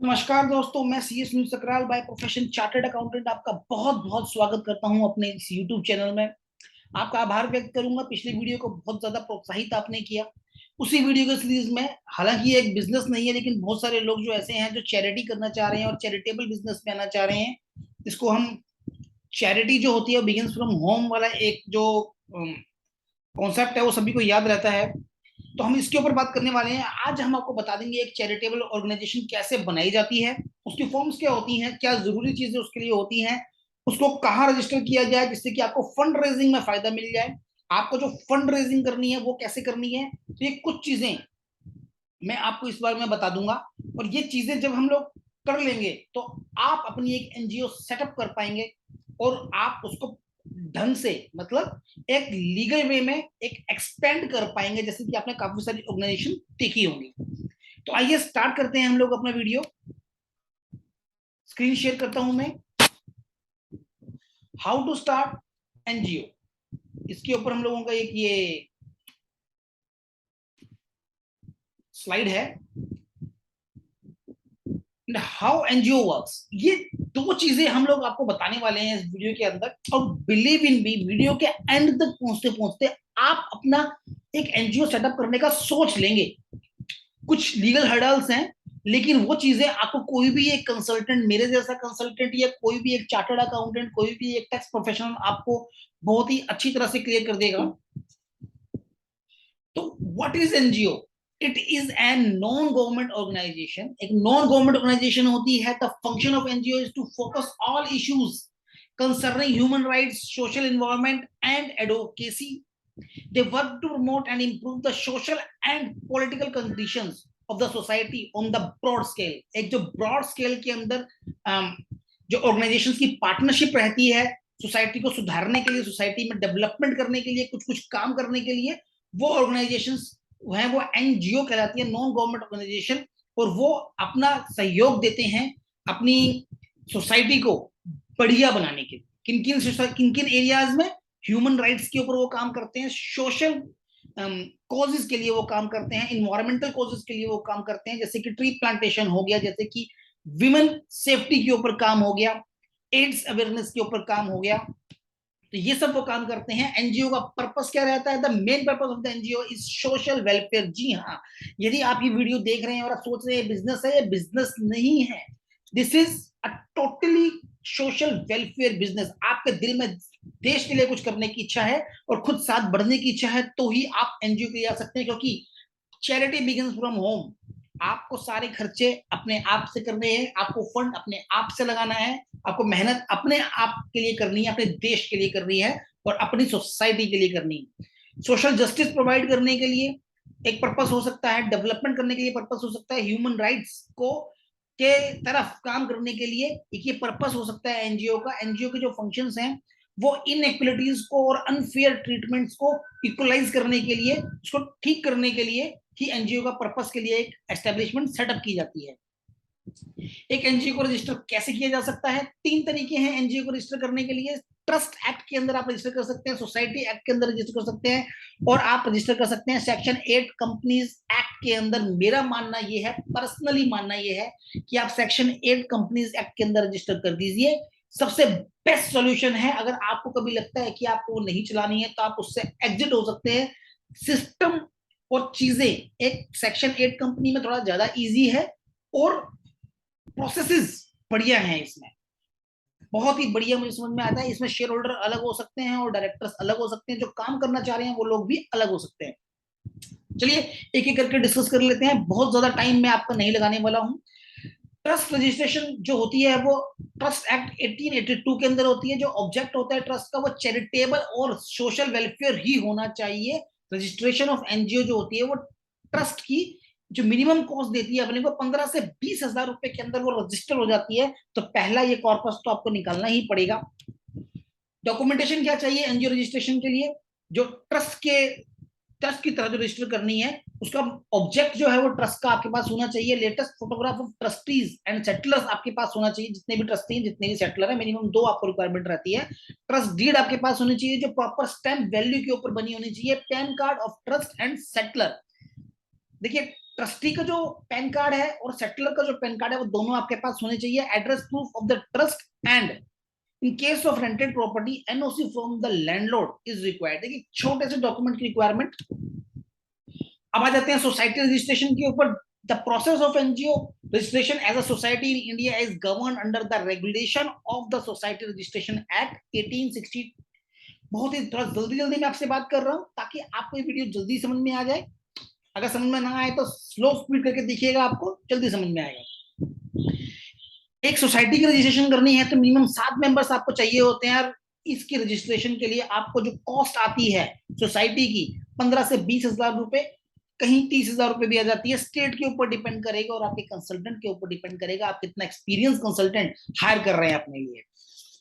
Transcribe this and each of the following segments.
नमस्कार दोस्तों, मैं सीएस न्यूज सकराल बाय प्रोफेशन चार्टर्ड अकाउंटेंट आपका बहुत बहुत स्वागत करता हूं अपने इस यूट्यूब चैनल में। आपका आभार व्यक्त करूंगा, पिछली वीडियो को बहुत ज्यादा प्रोत्साहित आपने किया। उसी वीडियो के सीरीज में, हालांकि ये एक बिजनेस नहीं है, लेकिन बहुत सारे लोग जो ऐसे हैं जो चैरिटी करना चाह रहे हैं और चैरिटेबल बिजनेस में आना चाह रहे हैं। इसको हम चैरिटी जो होती है बिगिंस फ्रॉम होम वाला एक जो कॉन्सेप्ट है वो सभी को याद रहता है। तो हम इसके ऊपर बात करने वाले हैं। आज हम आपको बता देंगे एक चैरिटेबल ऑर्गेनाइजेशन कैसे बनाई जाती है, उसकी फॉर्म्स क्या होती हैं, क्या जरूरी चीजें उसके लिए होती हैं, उसको कहाँ रजिस्टर किया जाए जिससे कि आपको फंड रेजिंग में फायदा मिल जाए। आपको जो फंड रेजिंग करनी है वो कैसे करनी है, तो ये कुछ चीजें मैं आपको इस बारे में बता दूंगा। और ये चीजें जब हम लोग कर लेंगे तो आप अपनी एक एनजीओ सेटअप कर पाएंगे और आप उसको ढंग से, मतलब एक लीगल वे में एक एक्सपेंड कर पाएंगे, जैसे कि आपने काफी सारी ऑर्गेनाइजेशन देखी होंगी। तो आइए स्टार्ट करते हैं हम लोग अपना वीडियो। स्क्रीन शेयर करता हूं मैं। हाउ टू स्टार्ट एनजीओ, इसके ऊपर हम लोगों का एक ये स्लाइड है। हाउ एनजीओ वर्क्स, ये दो चीजें हम लोग आपको बताने वाले हैं इस वीडियो के अंदर। और बिलीव इन मी, वीडियो के एंड तक पहुंचते पहुंचते आप अपना एक एनजीओ सेटअप करने का सोच लेंगे। कुछ लीगल हर्डल्स हैं, लेकिन वो चीजें आपको कोई भी एक कंसल्टेंट, मेरे जैसा कंसल्टेंट या कोई भी एक चार्टर्ड अकाउंटेंट, कोई भी एक टैक्स प्रोफेशनल आपको बहुत ही अच्छी तरह से क्लियर कर देगा। तो what is NGO? It is an non government organisation. एक नॉन गवर्नमेंट ऑर्गेनाइजेशन होती है। The function of NGO is to focus all issues concerning human rights, social environment, and advocacy. They work to promote and improve the social and political conditions of the society on the broad scale. एक जो broad scale के अंदर जो organizations की partnership रहती है society को सुधारने के लिए, सोसाइटी में डेवलपमेंट करने के लिए, कुछ कुछ काम करने के लिए, वो ऑर्गेनाइजेशंस हैं, वो एनजीओ कहलाती है, नॉन गवर्नमेंट ऑर्गेनाइजेशन। और वो अपना सहयोग देते हैं अपनी सोसाइटी को बढ़िया बनाने के लिए। किन किन एरियाज में? ह्यूमन राइट्स के ऊपर वो काम करते हैं, सोशल कॉजेज के लिए वो काम करते हैं, इन्वायरमेंटल कॉजेज के लिए वो काम करते हैं, जैसे कि ट्री प्लांटेशन हो गया, जैसे कि विमेन सेफ्टी के ऊपर काम हो गया, एड्स अवेयरनेस के ऊपर काम हो गया। तो ये सब वो काम करते हैं। एनजीओ का पर्पस क्या रहता है? The main purpose of the NGO is social welfare. जी हाँ, यदि आप ये वीडियो देख रहे हैं और आप सोच रहे हैं बिजनेस है, ये बिजनेस नहीं है। This is a totally social welfare business. आपके दिल में देश के लिए कुछ करने की इच्छा है और खुद साथ बढ़ने की इच्छा है तो ही आप एनजीओ के लिए आ सकते हैं, क्योंकि चैरिटी बिगिंस फ्रॉम होम। आपको सारे खर्चे अपने आप से करने हैं, आपको फंड अपने आप से लगाना है, आपको मेहनत अपने आप के लिए करनी है, अपने देश के लिए करनी है और अपनी सोसाइटी के लिए करनी है। सोशल जस्टिस प्रोवाइड करने के लिए एक पर्पस हो सकता है, डेवलपमेंट करने के लिए पर्पस हो सकता है, ह्यूमन राइट्स को के तरफ काम करने के लिए एक ये पर्पस हो सकता है एनजीओ का। एनजीओ के जो फंक्शंस हैं वो इनइक्वलिटीज को और अनफेयर ट्रीटमेंट्स को इक्वलाइज करने के लिए, उसको ठीक करने के लिए ही एनजीओ का पर्पस के लिए एक एस्टेब्लिशमेंट सेटअप की जाती है। एक एनजीओ को रजिस्टर कैसे किया जा सकता है? 3 तरीके हैं एनजीओ को रजिस्टर करने के लिए। ट्रस्ट एक्ट के अंदर आप रजिस्टर कर सकते हैं, सोसाइटी एक्ट के अंदर रजिस्टर कर सकते हैं, और आप रजिस्टर कर सकते हैं सेक्शन 8 कंपनीज एक्ट के अंदर। मेरा मानना ये है, पर्सनली मानना ये है कि आप सेक्शन 8 कंपनीज एक्ट के अंदर रजिस्टर कर दीजिए। सबसे बेस्ट सॉल्यूशन है। अगर आपको कभी लगता है कि आपको वो नहीं चलानी है तो आप उससे एग्जिट हो सकते हैं। सिस्टम और चीजें एक सेक्शन 8 कंपनी में थोड़ा ज्यादा इजी है और प्रोसेसेस बढ़िया हैं इसमें, बहुत ही बढ़िया मुझे समझ में आता है। इसमें शेयर होल्डर अलग हो सकते हैं और डायरेक्टर्स अलग हो सकते हैं, जो काम करना चाह रहे हैं वो लोग भी अलग हो सकते हैं। चलिए एक एक करके डिस्कस कर लेते हैं, बहुत ज्यादा टाइम मैं आपका नहीं लगाने वाला हूं। ट्रस्ट रजिस्ट्रेशन जो होती है वो ट्रस्ट एक्ट 1882 के अंदर होती है। जो ऑब्जेक्ट होता है ट्रस्ट का वो चैरिटेबल और सोशल वेलफेयर ही होना चाहिए। रजिस्ट्रेशन ऑफ एनजीओ जो होती है वो ट्रस्ट की जो मिनिमम कॉस्ट देती है अपने को 15 से 20 हजार रुपए के अंदर वो रजिस्टर हो जाती है। तो पहला ये कॉर्पस तो आपको निकालना ही पड़ेगा। डॉक्यूमेंटेशन क्या चाहिए एनजीओ रजिस्ट्रेशन के लिए? जो ट्रस्ट की तरह जो रजिस्टर करनी है, उसका ऑब्जेक्ट जो है वो ट्रस्ट का आपके पास होना चाहिए। Latest photograph of trustees and settlers आपके पास होना चाहिए। जितने भी ट्रस्टी हैं, जितने भी सेटलर है, मिनिमम 2 आपको रिक्वायरमेंट रहती है। ट्रस्ट डीड आपके पास होनी चाहिए जो प्रॉपर स्टैम्प वैल्यू के ऊपर बनी होनी चाहिए। PAN card of trust and settler. देखिए ट्रस्टी का जो पैन कार्ड है और सेटलर का जो पैन कार्ड है वो दोनों आपके पास होने चाहिए। Address proof of the trust and in case of rented property NOC from the landlord is required. देखिए छोटे से डॉक्यूमेंट की रिक्वायरमेंट। अब आ जाते हैं सोसाइटी रजिस्ट्रेशन के ऊपर। The process of NGO registration as a society in India is govern under the regulation of the society registration act 1860। बहुत ही थोड़ा जल्दी जल्दी मैं आपसे बात कर रहा हूं ताकि आपको ये वीडियो जल्दी समझ में आ जाए। अगर समझ में ना आए तो स्लो स्पीड करके देखिएगा, आपको जल्दी समझ में आएगा। एक सोसाइटी की रजिस्ट्रेशन करनी है तो मिनिमम 7 मेंबर्स आपको चाहिए होते हैं। और इसकी रजिस्ट्रेशन के लिए आपको जो कॉस्ट आती है सोसाइटी की 15 से 20 हजार रुपए, कहीं 30 हजार रुपए भी आ जाती है। स्टेट के ऊपर डिपेंड करेगा और आपके कंसल्टेंट के ऊपर डिपेंड करेगा आप कितना एक्सपीरियंस कंसल्टेंट हायर कर रहे हैं अपने लिए।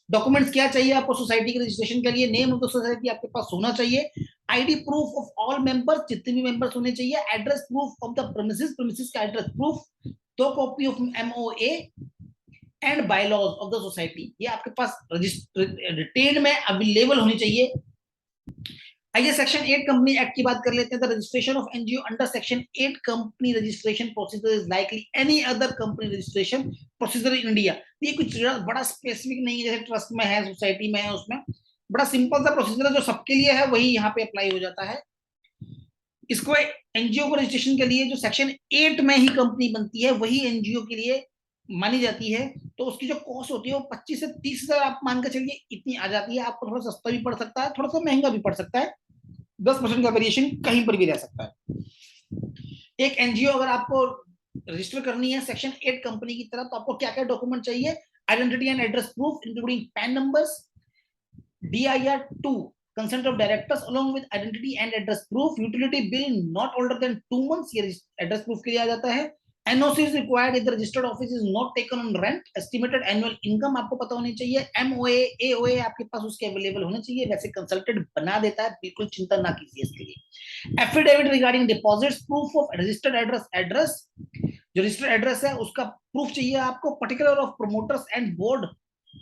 डॉक्यूमेंट्स क्या चाहिए आपको सोसाइटी के रजिस्ट्रेशन के लिए? नेम ऑफ द सोसाइटी आपके पास होना चाहिए। ID proof of all members, जितने भी मेंबर्स होने चाहिए। Address proof of the premises, premises का address proof. 2 copy of MOA and bylaws of the society, ये आपके पास रिटेन में अवेलेबल होनी चाहिए। आइए सेक्शन 8 कंपनी एक्ट की बात कर लेते हैं। The registration of NGO under section 8 company registration procedure is likely any other company registration procedure in India. ये कुछ बड़ा स्पेसिफिक नहीं है, जैसे ट्रस्ट में है, सोसाइटी में है, उसमें बड़ा सिंपल सा प्रोसीजर है जो सबके लिए है, वही यहाँ पे अप्लाई हो जाता है। इसको एनजीओ को रजिस्ट्रेशन के लिए जो सेक्शन 8 में ही कंपनी बनती है वही एनजीओ के लिए मानी जाती है। तो उसकी जो कॉस्ट होती है वो 25 से 30 हजार आप मान के चलिए इतनी आ जाती है। आपको थोड़ा सस्ता भी पड़ सकता है, थोड़ा सा महंगा भी पड़ सकता है। 10% का वेरिएशन कहीं पर भी रह सकता है। एक एनजीओ अगर आपको रजिस्टर करनी है सेक्शन 8 कंपनी की तरफ, तो आपको क्या क्या डॉक्यूमेंट चाहिए? Identity and address proof including pan numbers, DIR2 consent of directors along with identity and address proof, utility bill not older than 2 months, ये एड्रेस प्रूफ के लिए आ जाता है। NOC is required if the registered office is not taken on rent, estimated annual income आपको पता होनी चाहिए। MOA AOA आपके पास उसके अवेलेबल होने चाहिए, वैसे कंसल्टेंट बना देता है, बिल्कुल चिंता ना कीजिए इसके लिए। Affidavit regarding deposits, proof of registered address, address जो रजिस्टर्ड एड्रेस है उसका प्रूफ चाहिए आपको। Particular of promoters and board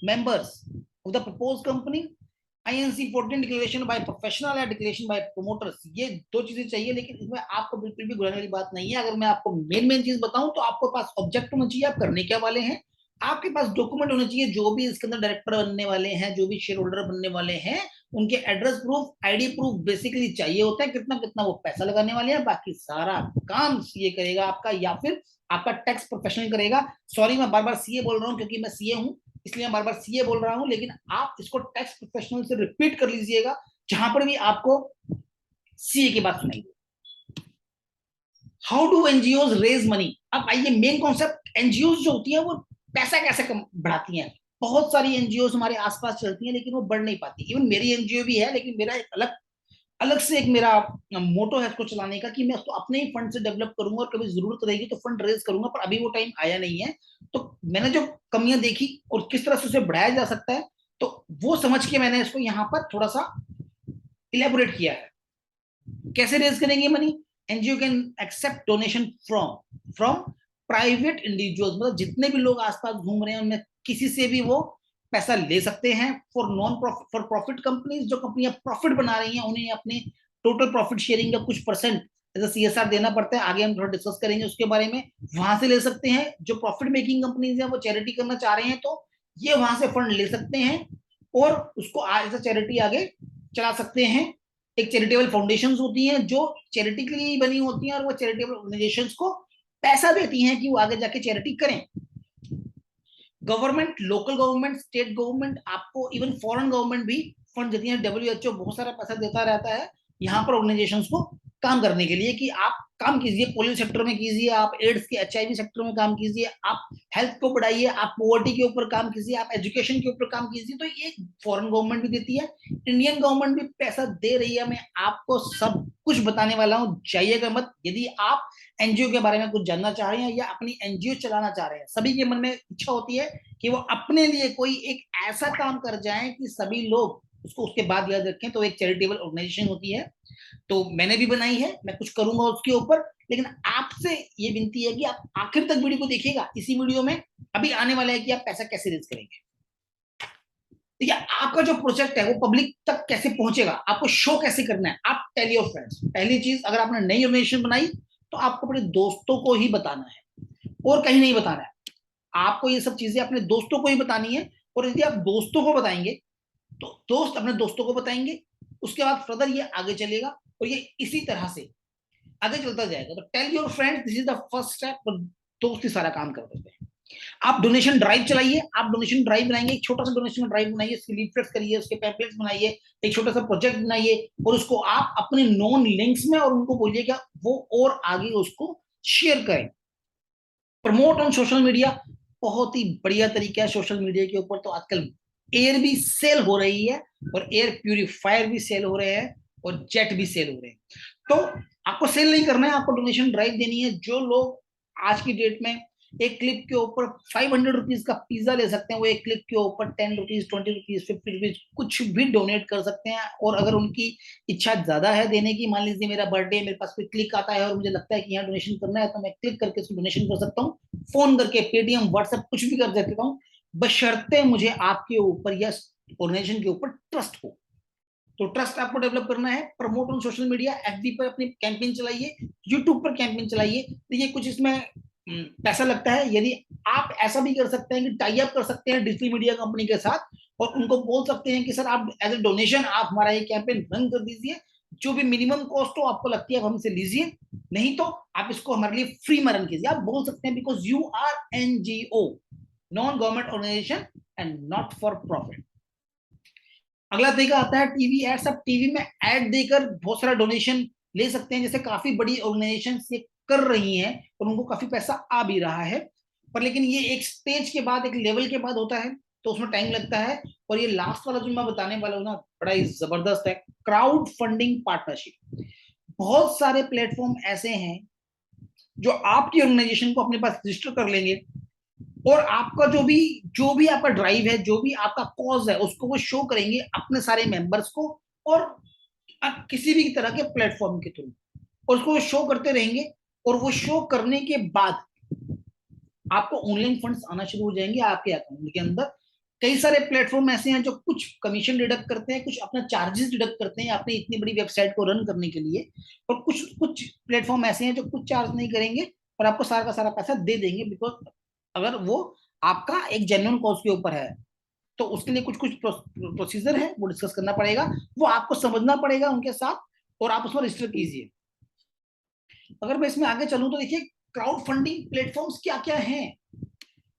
members of the propose company. INC 14 declaration by professional या डिक्लेरेशन बाय प्रोमोटर्स, ये 2 चीजें चाहिए। लेकिन इसमें आपको बिल्कुल भी घुराने वाली बात नहीं है। अगर मैं आपको मेन चीज बताऊं तो आपके पास ऑब्जेक्ट होना चाहिए, आप करने क्या वाले हैं। आपके पास डॉक्यूमेंट होने चाहिए, जो भी इसके अंदर डायरेक्टर बनने वाले हैं, जो भी शेयर होल्डर बनने वाले हैं, उनके address proof, ID proof basically चाहिए होता है। कितना कितना वो पैसा लगाने वाले हैं, बाकी सारा काम सीए करेगा आपका, या फिर आपका टैक्स प्रोफेशनल करेगा। सॉरी मैं बार बार सीए बोल रहा हूँ क्योंकि मैं सीए हूँ, इसलिए मैं बार बार सीए बोल रहा हूं। लेकिन आप इसको टैक्स प्रोफेशनल से रिपीट कर लीजिएगा जहां पर भी आपको सीए की बात सुनाई। How do NGO raise money? अब आइए मेन कॉन्सेप्ट, एनजीओ जो होती है वो पैसा कैसे बढ़ाती हैं। बहुत सारी एनजीओ हमारे आसपास चलती हैं लेकिन वो बढ़ नहीं पाती। इवन मेरी एनजीओ भी है, लेकिन मेरा एक अलग अलग से एक मेरा मोटो है इसको चलाने का कि मैं उसको अपने ही फंड से डेवलप करूंगा और कभी जरूरत रहेगी तो फंड रेज करूंगा, पर अभी वो टाइम आया नहीं है। तो मैंने जो कमियां देखी और किस तरह से उसे बढ़ाया जा सकता है, तो वो समझ के मैंने इसको यहाँ पर थोड़ा सा इलेबोरेट किया है। कैसे रेज करेंगे money? NGO can accept donation from from private individuals, मतलब जितने भी लोग आसपास घूम रहे हैं उनमें किसी से भी वो पैसा ले सकते हैं। For non profit, for profit companies, जो कंपनियां प्रॉफिट बना रही हैं उन्हें अपने टोटल प्रॉफिट शेयरिंग का कुछ परसेंट एज सीएसआर देना पड़ता है, आगे हम थोड़ा डिस्कस करेंगे उसके बारे में, वहां से ले सकते हैं। जो प्रॉफिट मेकिंग कंपनीज हैं वो चैरिटी करना चाह रहे हैं तो ये वहां से फंड ले सकते हैं और उसको एज अ चैरिटी आगे चला सकते हैं। एक चैरिटेबल फाउंडेशन होती हैं जो चैरिटी के लिए बनी होती हैं और वो चैरिटेबल ऑर्गेनाइजेशन को पैसा देती हैं कि वो आगे जाके चैरिटी करें। Government, local government, state government, आपको इवन फॉरेन गवर्नमेंट भी फंड देती है। WHO बहुत सारा पैसा देता रहता है यहाँ पर ऑर्गेनाइजेशंस को काम करने के लिए कि आप काम कीजिए, पोलियो सेक्टर में कीजिए, आप एड्स के HIV सेक्टर में काम कीजिए, आप हेल्थ को बढ़ाइए, आप पॉवर्टी के ऊपर काम कीजिए, आप एजुकेशन के ऊपर काम कीजिए। तो ये फॉरेन गवर्नमेंट भी देती है, इंडियन गवर्नमेंट भी पैसा दे रही है। मैं आपको सब कुछ बताने वाला हूँ, जाइएगा मत। यदि आप एनजीओ के बारे में कुछ जानना चाह रहे हैं या अपनी एनजीओ चलाना चाह रहे हैं, सभी के मन में इच्छा होती है कि वो अपने लिए कोई एक ऐसा काम कर जाए कि सभी लोग उसको उसके बाद याद रखें। तो एक चैरिटेबल ऑर्गेनाइजेशन होती है, तो मैंने भी बनाई है, मैं कुछ करूंगा उसके ऊपर। लेकिन आपसे ये विनती है कि आप आखिर तक वीडियो को देखिएगा। इसी वीडियो में अभी आने वाला है कि आप पैसा कैसे रेज करेंगे। ठीक है, आपका जो प्रोजेक्ट है वो पब्लिक तक कैसे पहुंचेगा, आपको शो कैसे करना है। आप टेल योर फ्रेंड्स। पहली चीज, अगर आपने नई ऑर्गेनाइजेशन बनाई तो आपको अपने दोस्तों को ही बताना है और कहीं नहीं बताना है। आपको ये सब चीजें अपने दोस्तों को ही बतानी है, और यदि आप दोस्तों को बताएंगे तो दोस्त अपने दोस्तों को बताएंगे, उसके बाद फर्दर ये आगे चलेगा और ये इसी तरह से आगे चलता जाएगा। तो tell your friends, this is the first step. दोस्त ही सारा काम कर देते हैं। आप डोनेशन ड्राइव चलाइए, आप डोनेशन ड्राइव बनाएंगे, एक छोटा सा डोनेशन ड्राइव बनाइए, उसके लीफलेट्स करिए, उसके पैम्पलेट्स बनाइए, एक छोटा सा प्रोजेक्ट बनाइए, और उसको आप अपने नॉन लिंक्स में और उनको बोलिए कि वो और आगे उसको शेयर करें। प्रमोट ऑन सोशल मीडिया बहुत ही बढ़िया तरीका है। सोशल मीडिया के ऊपर तो आजकल एयर भी सेल हो रही है, और एयर प्यूरिफायर भी सेल हो रहे हैं, और जेट भी सेल हो रहे हैं। तो आपको सेल नहीं करना है, आपको डोनेशन ड्राइव देनी है। जो लोग आज की डेट में एक क्लिप के ऊपर 500 रुपीज का पिज्जा ले सकते हैं, वो एक क्लिप के ऊपर 10 रुपीज, 20 रुपीज, 50 रुपीज कुछ भी डोनेट कर सकते हैं। और अगर उनकी इच्छा ज्यादा है देने की, मान लीजिए मेरा बर्थडे, मेरे पास कोई क्लिक आता है और मुझे लगता है कि यहाँ डोनेशन करना है, तो मैं क्लिक करके उसको डोनेशन कर सकता हूँ, फोन करके, पेटीएम, व्हाट्सएप, कुछ भी कर सकता हूँ, बशर्ते मुझे आपके ऊपर या ऑर्गेनाइजेशन के ऊपर ट्रस्ट हो। तो ट्रस्ट आपको डेवलप करना है। Promote on social media, FB पर अपनी कैंपेन चलाइए, यूट्यूब पर कैंपेन चलाइए। देखिए कुछ इसमें पैसा लगता है। यदि आप ऐसा भी कर सकते हैं कि टाई अप कर सकते हैं डिजिटल मीडिया कंपनी के साथ, और उनको बोल सकते हैं कि सर आप एज ए डोनेशन आप हमारा ये कैंपेन रन कर दीजिए, जो भी मिनिमम कॉस्ट हो आपको लगती है आप हमसे लीजिए, नहीं तो आप इसको हमारे लिए फ्री में रन कीजिए। आप बोल सकते हैं, because you are NGO, non government organisation and not for profit. अगला तरीका आता है टीवी एड्स। आप टीवी में एड देकर बहुत सारा डोनेशन ले सकते हैं, जैसे काफी बड़ी ऑर्गेनाइजेशन ये कर रही हैं और उनको काफी पैसा आ भी रहा है। पर लेकिन ये एक स्टेज के बाद, एक लेवल के बाद होता है, तो उसमें टाइम लगता है। और ये लास्ट वाला जो मैं बताने वाला हूँ ना, बड़ा ही जबरदस्त है, क्राउड फंडिंग पार्टनरशिप। बहुत सारे प्लेटफॉर्म ऐसे हैं जो आपकी ऑर्गेनाइजेशन को अपने पास रजिस्टर कर लेंगे, और आपका जो भी आपका ड्राइव है, जो भी आपका कॉज है, उसको वो शो करेंगे अपने सारे मेंबर्स को, और किसी भी तरह के प्लेटफॉर्म के थ्रू, और उसको वो शो करते रहेंगे। और वो शो करने के बाद आपको ऑनलाइन फंड्स आना शुरू हो जाएंगे आपके अकाउंट के अंदर। कई सारे प्लेटफॉर्म ऐसे हैं जो कुछ कमीशन डिडक्ट करते हैं, कुछ अपना चार्जेस डिडक्ट करते हैं अपनी इतनी बड़ी वेबसाइट को रन करने के लिए, और कुछ कुछ प्लेटफॉर्म ऐसे हैं जो कुछ चार्ज नहीं करेंगे और आपको सारा का सारा पैसा दे देंगे, बिकॉज अगर वो आपका एक जेन्युइन कॉज के ऊपर है। तो उसके लिए कुछ कुछ प्रोसीजर है, वो डिस्कस करना पड़ेगा, वो आपको समझना पड़ेगा उनके साथ, और आप उसमें रजिस्टर कीजिए। अगर मैं इसमें आगे चलूं तो देखिए क्राउड फंडिंग प्लेटफॉर्म्स क्या क्या हैं।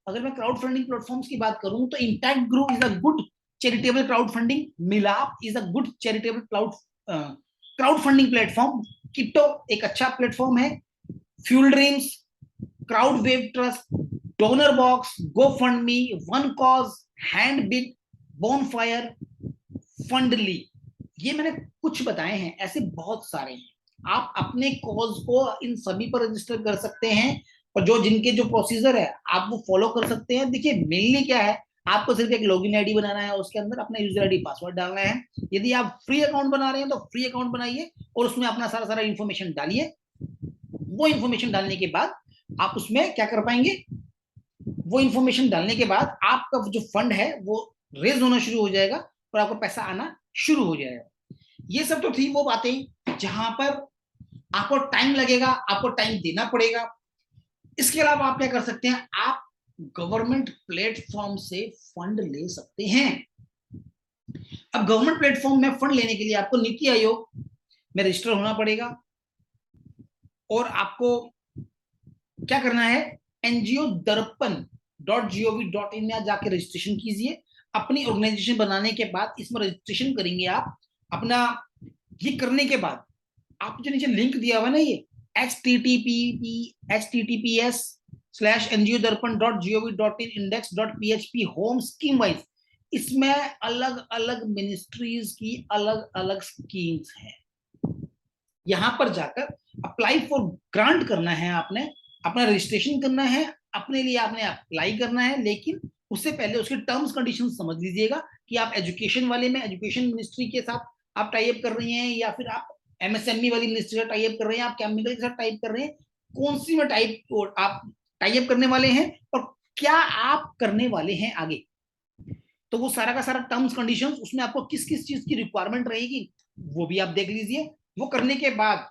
अगर मैं क्राउड फंडिंग प्लेटफॉर्म्स की बात करूं तो Impact Group is a good charitable crowd funding, Milaap is a good charitable crowd funding platform, Ketto एक अच्छा प्लेटफॉर्म है, Fuel Dreams, Crowd Wave Trust, Donorbox, GoFundMe, One Cause, Hand Bit, Bonfire, Fundly. ये मैंने कुछ बताए हैं, ऐसे बहुत सारे हैं। आप अपने कॉज को इन सभी पर रजिस्टर कर सकते हैं, और जो जिनके जो प्रोसीजर है आप वो फॉलो कर सकते हैं। देखिए मेनली क्या है, आपको सिर्फ एक लॉगिन आईडी बनाना है, उसके अंदर अपना यूजर आईडी पासवर्ड डालना है। यदि आप फ्री अकाउंट बना रहे हैं तो फ्री अकाउंट बनाइए, और उसमें अपना सारा सारा इंफॉर्मेशन डालिए। वो इंफॉर्मेशन डालने के बाद आप उसमें क्या कर पाएंगे, वो इंफॉर्मेशन डालने के बाद आपका जो फंड है वो रेज होना शुरू हो जाएगा, और आपको पैसा आना शुरू हो जाएगा। ये सब तो थी वो बातें जहां पर आपको टाइम लगेगा, आपको टाइम देना पड़ेगा। इसके अलावा आप क्या कर सकते हैं, आप गवर्नमेंट प्लेटफॉर्म से फंड ले सकते हैं। अब गवर्नमेंट प्लेटफॉर्म में फंड लेने के लिए आपको नीति आयोग में रजिस्टर होना पड़ेगा, और आपको क्या करना है, NGO-Darpan.gov.in में जाके रजिस्ट्रेशन कीजिए। अपनी ऑर्गेनाइजेशन बनाने के बाद इसमें रजिस्ट्रेशन करेंगे आप अपना। ये करने के बाद आपको जो नीचे लिंक दिया हुआ है ना, ये https:/ngo-darpan.gov.in index.php home scheme wise, इसमें अलग अलग मिनिस्ट्रीज की अलग अलग स्कीम्स हैं। यहां पर जाकर अप्लाई फॉर ग्रांट करना है, आपने अपना रजिस्ट्रेशन करना है, अपने लिए आपने अप्लाई करना है। लेकिन उससे पहले उसके टर्म्स कंडीशन समझ लीजिएगा कि आप एजुकेशन वाले में एजुकेशन मिनिस्ट्री के साथ आप टाई अप कर रही हैं, या फिर आप MSME वाली मिनिस्ट्री से टाई अप कर रहे हैं, आप केमिकल के साथ टाई अप कर रहे हैं, कौन सी में टाइप आप टाई अप करने वाले हैं, और क्या आप करने वाले हैं आगे। तो वो सारा का सारा टर्म्स कंडीशंस, उसमें आपको किस किस चीज की रिक्वायरमेंट रहेगी वो भी आप देख लीजिए। वो करने के बाद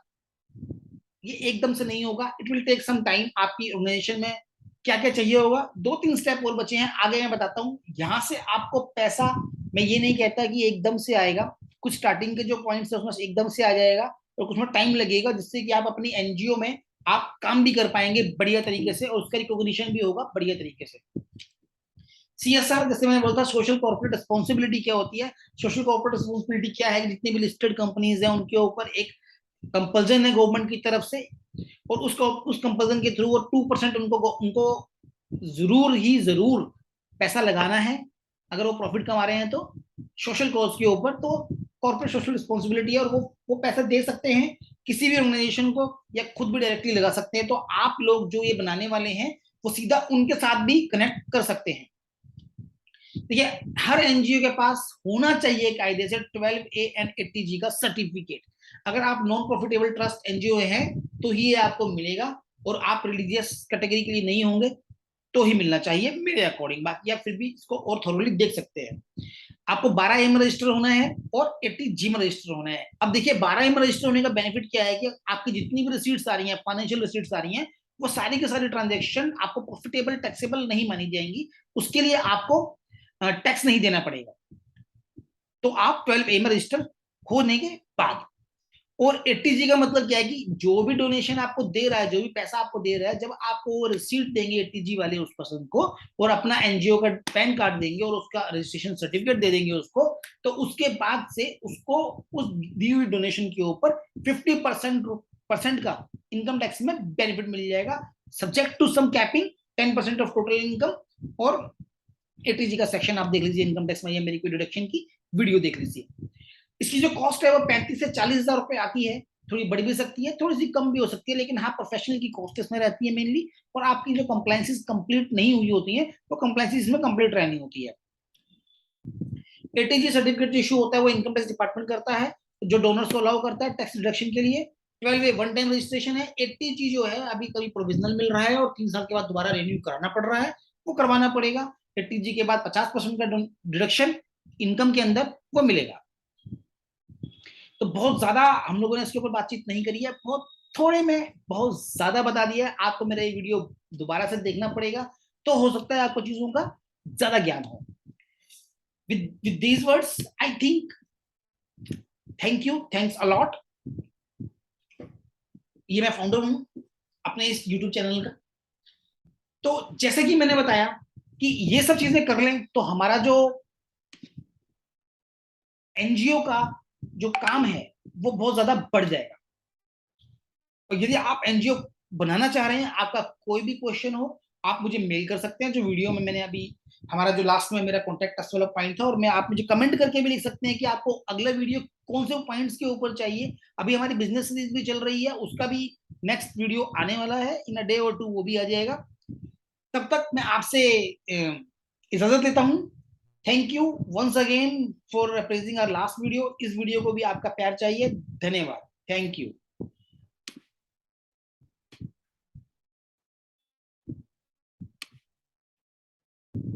ये एकदम से नहीं होगा, it will take some time. आपकी ऑर्गेनाइजेशन में क्या क्या चाहिए होगा, 2-3 स्टेप और बचे हैं, आगे मैं बताता हूँ। यहाँ से आपको पैसा, मैं ये नहीं कहता कि एकदम से आएगा, कुछ स्टार्टिंग के जो पॉइंट्स है उसमें एकदम से आ जाएगा और कुछ में टाइम लगेगा, जिससे कि आप अपनी एनजीओ में आप काम भी कर पाएंगे बढ़िया तरीके से और उसका रिकॉग्निशन भी होगा बढ़िया तरीके से। सीएसआर, जैसे मैंने बोला था, सोशल कॉर्पोरेट रिस्पॉन्सिबिलिटी क्या होती है। सोशल कॉर्पोरेट रिस्पॉन्सिबिलिटी क्या है, जितनी भी लिस्टेड कंपनीज हैं उनके ऊपर एक कंपल्सन है गवर्नमेंट की तरफ से, और उस कंपल्सन के थ्रू वो 2% उनको उनको जरूर पैसा लगाना है अगर वो प्रॉफिट कमा रहे हैं तो, सोशल कॉज के ऊपर। तो कॉर्पोरेट सोशल रिस्पॉन्सिबिलिटी है, और वो पैसा दे सकते हैं किसी भी ऑर्गेनाइजेशन को या खुद भी डायरेक्टली लगा सकते हैं। तो आप लोग जो ये बनाने वाले हैं वो सीधा उनके साथ भी कनेक्ट कर सकते हैं। देखिए, हर एनजीओ के पास होना चाहिए कायदे से 12A एंड 80G का सर्टिफिकेट। अगर आप नॉन प्रॉफिटेबल ट्रस्ट एनजीओ हैं तो ही आपको मिलेगा, और आप रिलीजियस कैटेगरी के लिए नहीं होंगे तो ही मिलना चाहिए मेरे अकॉर्डिंग। बाकी आप फिर भी इसको और थोरोली देख सकते हैं। आपको 12A में रजिस्टर होना है और 80G में रजिस्टर होना है। अब देखिए, 12A में रजिस्टर होने का बेनिफिट क्या है कि आपकी जितनी भी रिसीट्स आ रही हैं, फाइनेंशियल रिसीट्स आ रही हैं, वो सारी की सारी ट्रांजेक्शन आपको प्रॉफिटेबल टैक्सेबल नहीं मानी जाएंगी। उसके लिए आपको टैक्स नहीं देना पड़ेगा। तो आप 12A में रजिस्टर होने के बाद, और 80G का मतलब क्या है कि जो भी डोनेशन आपको दे रहा है, जो भी पैसा आपको दे रहा है, जब आपको वो रिसीट देंगे 80G वाले उस पर्सन को, और अपना एनजीओ का पैन कार्ड देंगे और उसका रजिस्ट्रेशन सर्टिफिकेट दे देंगे उसको, तो उसके बाद से उसको उस दी हुई डोनेशन के ऊपर 50% का इनकम टैक्स में बेनिफिट मिल जाएगा, subject to some capping 10% of total income. और 80G का सेक्शन आप देख लीजिए इनकम टैक्स में, ये मेरी कोई डिडक्शन की वीडियो देख लीजिए। इसकी जो कॉस्ट है वो 35 से 40 हजार रुपए आती है। थोड़ी बढ़ भी सकती है, थोड़ी सी कम भी हो सकती है, लेकिन हाँ, प्रोफेशनल की कॉस्ट इसमें रहती है मेनली। और आपकी जो कंप्लायंसेस कंप्लीट नहीं हुई होती है, वो कंप्लायंसेस इसमें कंप्लीट रहनी होती है। 80G सर्टिफिकेट इशू होता है वो इनकम टैक्स डिपार्टमेंट करता है, जो डोनर्स को अलाउ करता है टैक्स डिडक्शन के लिए। 12A वन टाइम रजिस्ट्रेशन है। 80G जो है अभी कभी प्रोविजनल मिल रहा है और 3 साल के बाद दोबारा रिन्यू कराना पड़ रहा है, वो करवाना पड़ेगा। 80G के बाद 50% का डिडक्शन इनकम के अंदर वो मिलेगा। तो बहुत ज्यादा हम लोगों ने इसके ऊपर बातचीत नहीं करी है, बहुत थोड़े में बहुत ज्यादा बता दिया है। आपको मेरा ये वीडियो दोबारा से देखना पड़ेगा, तो हो सकता है आपको चीजों का ज्यादा ज्ञान हो। with these words I think thank you, thanks a lot। ये मैं फाउंडर हूं अपने इस YouTube चैनल का। तो जैसे कि मैंने बताया कि ये सब चीजें कर लें तो हमारा जो एनजीओ का जो काम है वो बहुत ज्यादा बढ़ जाएगा। और यदि आप एनजीओ बनाना चाह रहे हैं, आपका कोई भी क्वेश्चन हो, आप मुझे मेल कर सकते हैं। जो वीडियो में मैंने अभी हमारा जो लास्ट में मेरा कॉन्टेक्ट अस वाला पॉइंट था, और मैं आप मुझे कमेंट करके भी लिख सकते हैं कि आपको अगला वीडियो कौन से पॉइंट्स के ऊपर चाहिए। अभी हमारी बिजनेस सीरीज भी चल रही है, उसका भी नेक्स्ट वीडियो आने वाला है इन अ डे और टू, वो भी आ जाएगा। तब तक मैं आपसे इजाजत लेता हूं। Thank you once again for appreciating our last video. इस वीडियो को भी आपका प्यार चाहिए। धन्यवाद, थैंक यू।